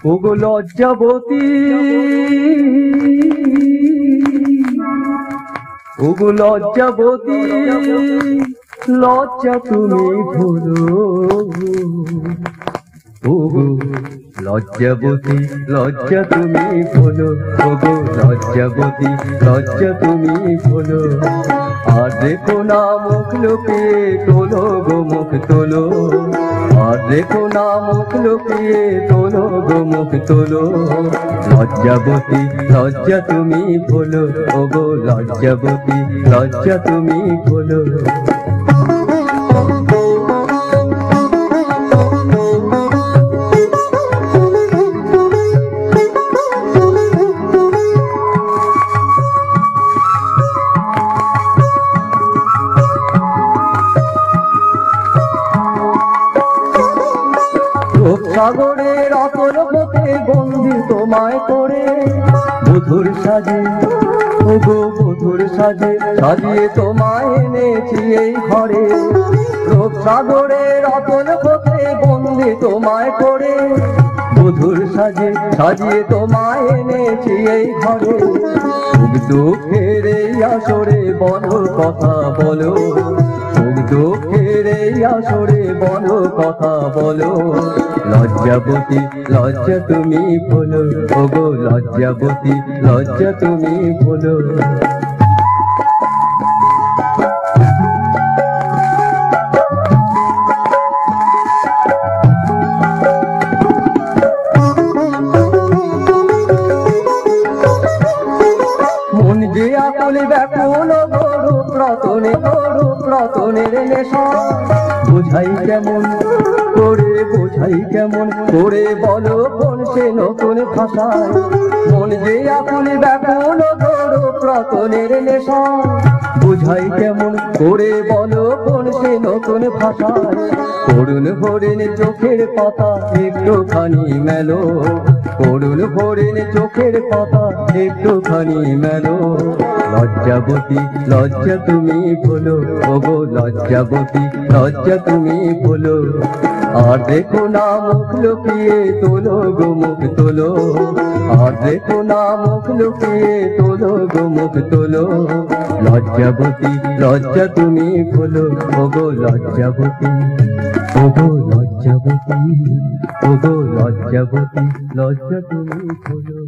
ওগো লজ্জাবতী, ওগো লজ্জাবতী, লজ্জা তুমি ভুলো। ওগো লজ্জাবতী, লজ্জা তুমি ভুলো। ওগো লজ্জাবতী, লজ্জা তুমি ভুলো। আর দেখো না মুখ লুকিয়ে তোলো গো মুখ তোলো। আর দেখো না মুখ লুকিয়ে তোলো গো মুখ তোলো। লজ্জাবতী, লজ্জা তুমি ভুলো। ওগো লজ্জাবতী, লজ্জা তুমি ভুলো। সাগরের অতল পথে বন্দি তোমায় করে বধুর সাজে। ওগো বধুর সাজে সাজিয়ে তোমায় এনেছি এই ঘরে। রূপ সাগরের অতল পথে বন্দি তোমায় করে বধুর সাজে সাজিয়ে তোমায় এনেছি এই ঘরে। সুখ দুঃখের এই আসরে বলো কথা বলো। সুখ দুঃখের এই আসরে বলো কথা বলো। লজ্জাবতী, লজ্জা তুমি ভুলো। ওগো লজ্জাবতী, লজ্জা তুমি ভুলো। মন যে আকুল ব্যাকুল গরু রতনে, গরু রতনের নেশা বুঝাই কেমন করে, বুঝাই কেমন করে বলো কোন সে নতুন ভাষায়। মন যে আকুল ব্যাকুল গরু রতনের নেশা বুঝাই কেমন করে বলো কোন সে নতুন ভাষায়। করুণ হরিণ চোখের পাতা একটুখানি মেলো। করুণ হরিণ চোখের পাতা একটুখানি মেলো। লজ্জাবতী, লজ্জা তুমি ভুলো। ওগো লজ্জাবতী, লজ্জা তুমি ভুলো। আর দেখো না মুখ লুকিয়ে তোলো গো মুখ তোলো। আর দেখো না মুখ লুকিয়ে তোলো গো মুখ তোলো। লজ্জাবতী, লজ্জা তুমি ভুলো। ওগো লজ্জাবতী, ওগো লজ্জাবতী, ওগো লজ্জাবতী, লজ্জা তুমি ভুলো।